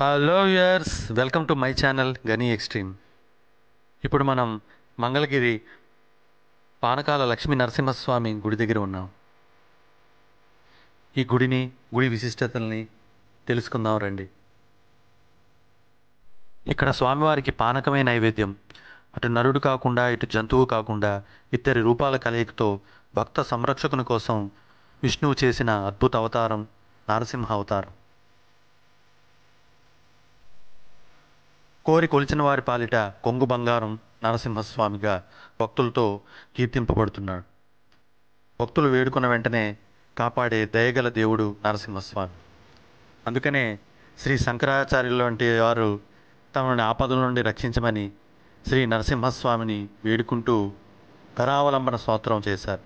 Hello viewers, welcome to my channel గనీ extreme. ఇప్పుడు మనం మంగళగిరి పానకాల లక్ష్మీ నరసింహస్వామి గుడి దగ్గర ఉన్నాం. ఈ గుడి విశిష్టతల్ని తెలుసుకుందాం రండి. ఇక్కడ స్వామివారికి పానకమే నైవేద్యం. అటు నరుడు కాకుండా ఇటు జంతువు కాకుండా ఇద్దరి రూపాల కలయికతో భక్త సంరక్షకుని కోసం విష్ణువు చేసిన అద్భుత అవతారం నరసింహ అవతారం. కోరి కొలిచిన వారి పాలిట కొంగు బంగారం నరసింహస్వామిగా భక్తులతో కీర్తింపబడుతున్నాడు. భక్తులు వేడుకున్న వెంటనే కాపాడే దయగల దేవుడు నరసింహస్వామి. అందుకనే శ్రీ శంకరాచార్యులు వంటి వారు తమని ఆపదల నుండి రక్షించమని శ్రీ నరసింహస్వామిని వేడుకుంటూ కరావలంబన స్తోత్రం చేశారు.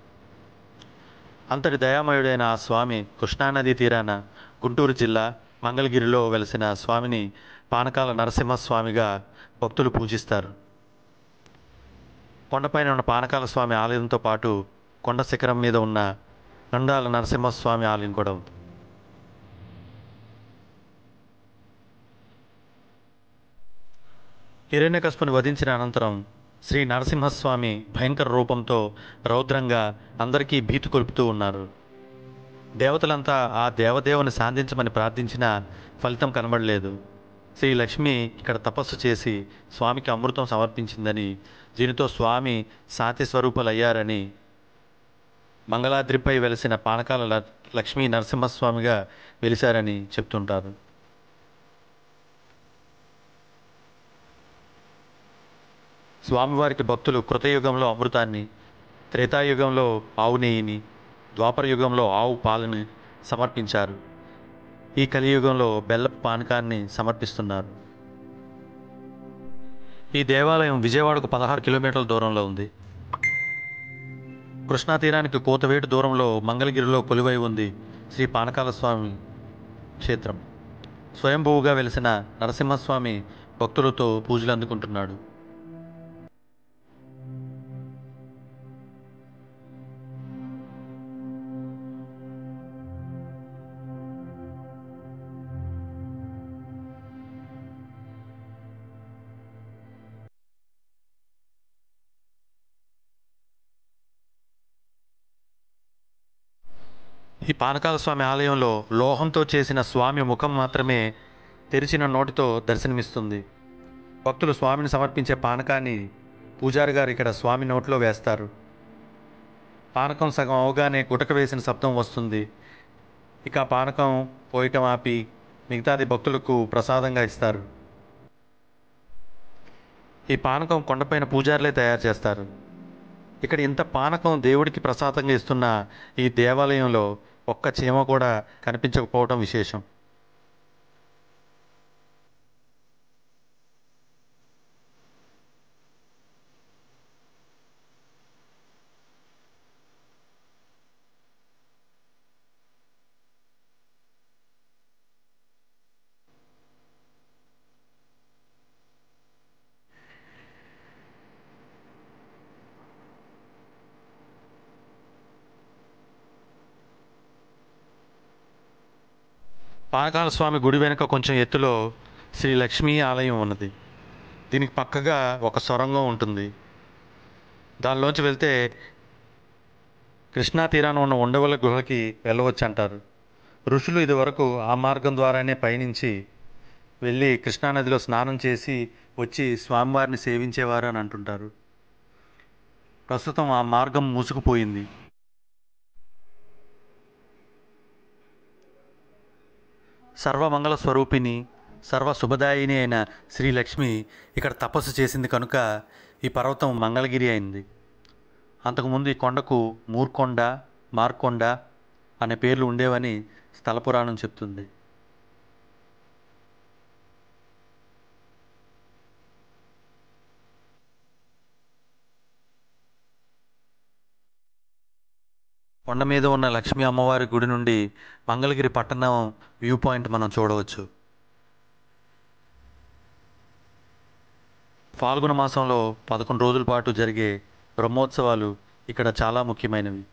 అంతటి దయామయుడైన ఆ స్వామి కృష్ణానదీ తీరాన గుంటూరు జిల్లా మంగళగిరిలో వెలసిన స్వామిని పానకాల నరసింహస్వామిగా భక్తులు పూజిస్తారు. కొండపైన ఉన్న పానకాల స్వామి ఆలయంతో పాటు కొండ శిఖరం మీద ఉన్న నండాల నరసింహస్వామి ఆలయం కూడా ఉంది. హిరణ్యకశిపుని వధించిన అనంతరం శ్రీ నరసింహస్వామి భయంకర రూపంతో రౌద్రంగా అందరికీ భీతి కొలుపుతూ ఉన్నారు. దేవతలంతా ఆ దేవదేవుని శాంతించమని ప్రార్థించినా ఫలితం కనబడలేదు. శ్రీ లక్ష్మి ఇక్కడ తపస్సు చేసి స్వామికి అమృతం సమర్పించిందని, దీనితో స్వామి శాంతి స్వరూపులయ్యారని మంగళాద్రిపై వెలిసిన పానకాల లక్ష్మీ నరసింహస్వామిగా వెలిశారని చెప్తుంటారు. స్వామివారికి భక్తులు కృతయుగంలో అమృతాన్ని, త్రేతాయుగంలో ఆవు నెయ్యిని, ద్వాపర యుగంలో ఆవు పాలని సమర్పించారు. ఈ కలియుగంలో బెల్లపు పానకాన్ని సమర్పిస్తున్నారు. ఈ దేవాలయం విజయవాడకు 16 కిలోమీటర్ల దూరంలో ఉంది. కృష్ణా తీరానికి కోతవేటు దూరంలో మంగళగిరిలో కొలువై ఉంది శ్రీ పానకాల స్వామి క్షేత్రం. స్వయంభూవుగా వెలిసిన నరసింహస్వామి భక్తులతో పూజలు అందుకుంటున్నాడు. ఈ పానకాల స్వామి ఆలయంలో లోహంతో చేసిన స్వామి ముఖం మాత్రమే తెరిచిన నోటితో దర్శనమిస్తుంది. భక్తులు స్వామిని సమర్పించే పానకాన్ని పూజారి గారు ఇక్కడ స్వామి నోట్లో వేస్తారు. పానకం సగం అవగానే గుటక వేసిన శబ్దం వస్తుంది. ఇక పానకం పోయటం ఆపి మిగతాది భక్తులకు ప్రసాదంగా ఇస్తారు. ఈ పానకం కొండపైన పూజారులే తయారు చేస్తారు. ఇక్కడ ఇంత పానకం దేవుడికి ప్రసాదంగా ఇస్తున్న ఈ దేవాలయంలో ఒక్క చీమ కూడా కనిపించకపోవడం విశేషం. పానకాల స్వామి గుడి వెనుక కొంచెం ఎత్తులో శ్రీ లక్ష్మీ ఆలయం ఉన్నది. దీనికి పక్కగా ఒక సొరంగం ఉంటుంది. దానిలోంచి వెళ్తే కృష్ణా తీరాన ఉన్న ఉండవల్లి గుహకి వెళ్ళవచ్చు అంటారు. ఋషులు ఇదివరకు ఆ మార్గం ద్వారానే పయనించి వెళ్ళి కృష్ణానదిలో స్నానం చేసి వచ్చి స్వామివారిని సేవించేవారు అని అంటుంటారు. ప్రస్తుతం ఆ మార్గం మూసుకుపోయింది. సర్వమంగళ స్వరూపిణి, సర్వ శుభదాయిని అయిన శ్రీలక్ష్మి ఇక్కడ తపస్సు చేసింది కనుక ఈ పర్వతం మంగళగిరి అయింది. అంతకుముందు ఈ కొండకు మూర్కొండ, మార్కొండ అనే పేర్లు ఉండేవని స్థల పురాణం చెప్తుంది. కొండ మీద ఉన్న లక్ష్మీ అమ్మవారి గుడి నుండి మంగళగిరి పట్టణం వ్యూ పాయింట్ మనం చూడవచ్చు. ఫాల్గుణ మాసంలో 11 రోజుల పాటు జరిగే బ్రహ్మోత్సవాలు ఇక్కడ చాలా ముఖ్యమైనవి.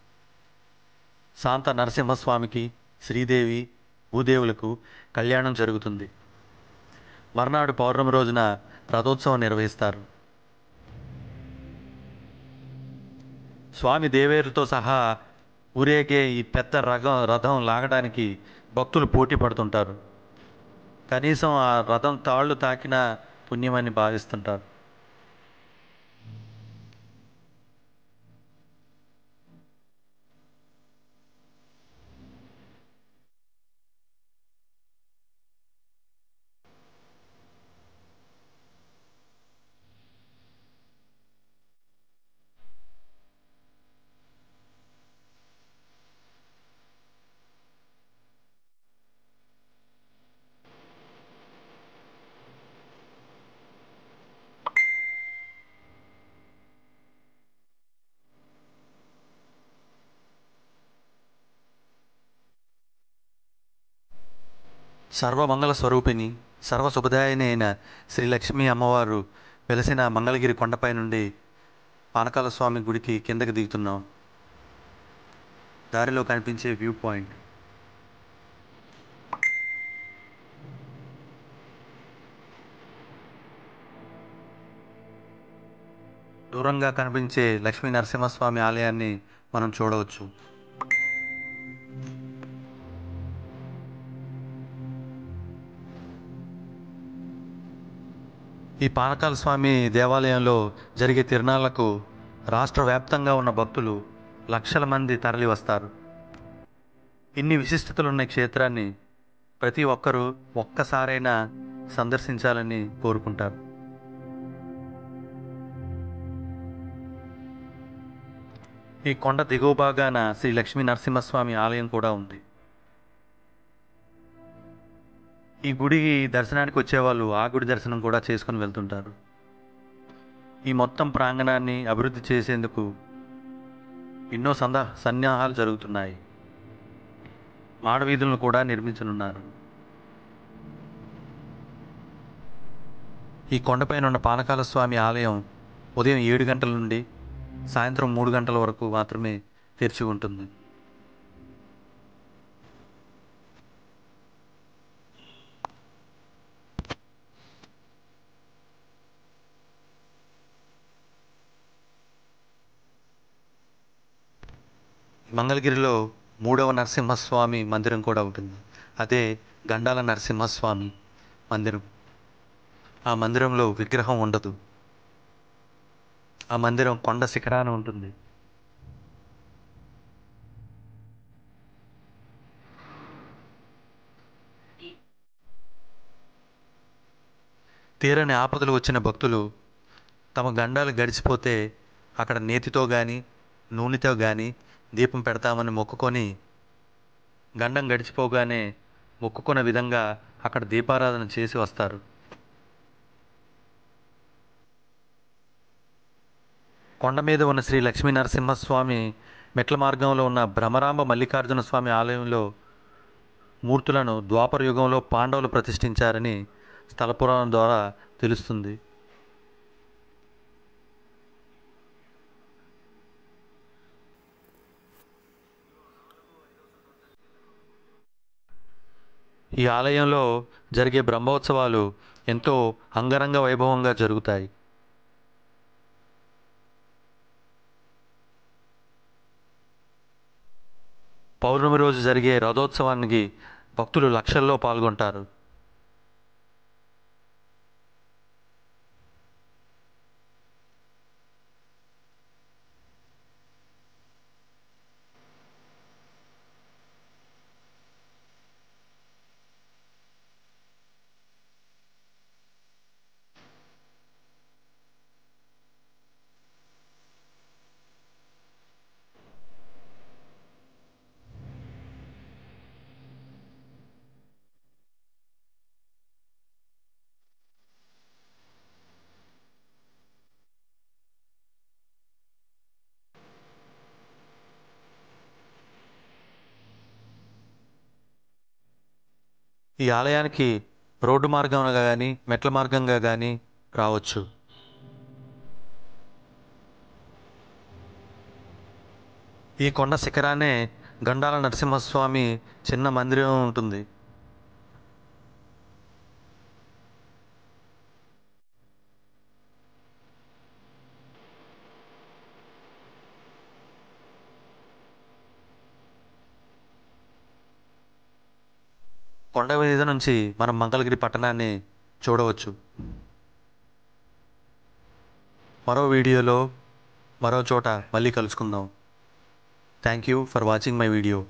శాంత నరసింహస్వామికి, శ్రీదేవి, భూదేవులకు కళ్యాణం జరుగుతుంది. మర్నాడు పౌర్ణమి రోజున రథోత్సవం నిర్వహిస్తారు. స్వామి దేవేరుతో సహా ఊరేగే ఈ పెద్ద రథం లాగడానికి భక్తులు పోటీ పడుతుంటారు. కనీసం ఆ రథం తాళ్ళు తాకిన పుణ్యమని భావిస్తుంటారు. సర్వమంగళ స్వరూపిణి సర్వశుభదాయిని అయిన శ్రీ లక్ష్మీ అమ్మవారు వెలసిన మంగళగిరి కొండపై నుండి పానకాల స్వామి గుడికి కిందకి దిగుతున్నాం. దారిలో కనిపించే వ్యూ పాయింట్. దూరంగా కనిపించే లక్ష్మీ నరసింహస్వామి ఆలయాన్ని మనం చూడవచ్చు. ఈ పానకాల స్వామి దేవాలయంలో జరిగే తిరునాళ్లకు రాష్ట్ర వ్యాప్తంగా ఉన్న భక్తులు లక్షల మంది తరలి వస్తారు. ఇన్ని విశిష్టతలున్న క్షేత్రాన్ని ప్రతి ఒక్కరూ ఒక్కసారైనా సందర్శించాలని కోరుకుంటారు. ఈ కొండ దిగువ భాగాన శ్రీ లక్ష్మీ నరసింహస్వామి ఆలయం కూడా ఉంది. ఈ గుడి దర్శనానికి వచ్చేవాళ్ళు ఆ గుడి దర్శనం కూడా చేసుకుని వెళ్తుంటారు. ఈ మొత్తం ప్రాంగణాన్ని అభివృద్ధి చేసేందుకు ఎన్నో సన్నాహాలు జరుగుతున్నాయి. మాడవీధులను కూడా నిర్మించనున్నారు. ఈ కొండపైన ఉన్న పానకాల స్వామి ఆలయం ఉదయం 7 గంటల నుండి సాయంత్రం 3 గంటల వరకు మాత్రమే తెరిచి ఉంటుంది. మంగళగిరిలో 3వ నరసింహస్వామి మందిరం కూడా ఉంటుంది. అదే గండాల నరసింహస్వామి మందిరం. ఆ మందిరంలో విగ్రహం ఉండదు. ఆ మందిరం కొండ శిఖరాన ఉంటుంది. తీరని ఆపదలు వచ్చిన భక్తులు తమ గండాలు గడిచిపోతే అక్కడ నేతితో కానీ నూనెతో కానీ దీపం పెడతామని మొక్కుకొని గండం గడిచిపోగానే మొక్కుకున్న విధంగా అక్కడ దీపారాధన చేసి వస్తారు. కొండ మీద ఉన్న శ్రీ లక్ష్మీ నరసింహస్వామి మెట్ల మార్గంలో ఉన్న భ్రమరాంబ మల్లికార్జున స్వామి ఆలయంలో మూర్తులను ద్వాపర యుగంలో పాండవులు ప్రతిష్ఠించారని స్థల పురాణం ద్వారా తెలుస్తుంది. ఈ ఆలయంలో జరిగే బ్రహ్మోత్సవాలు ఎంతో అంగరంగ వైభవంగా జరుగుతాయి. పౌర్ణమి రోజు జరిగే రథోత్సవానికి భక్తులు లక్షల్లో పాల్గొంటారు. ఈ ఆలయానికి రోడ్డు మార్గంగా కానీ మెట్ల మార్గంగా కానీ రావచ్చు. ఈ కొండ శిఖరాన్నే గండాల నరసింహస్వామి చిన్న మందిరం ఉంటుంది. కొండ మీద నుంచి మనం మంగళగిరి పట్టణాన్ని చూడవచ్చు. మరో వీడియోలో మరో చోట మళ్ళీ కలుసుకుందాం. Thank you for watching my video.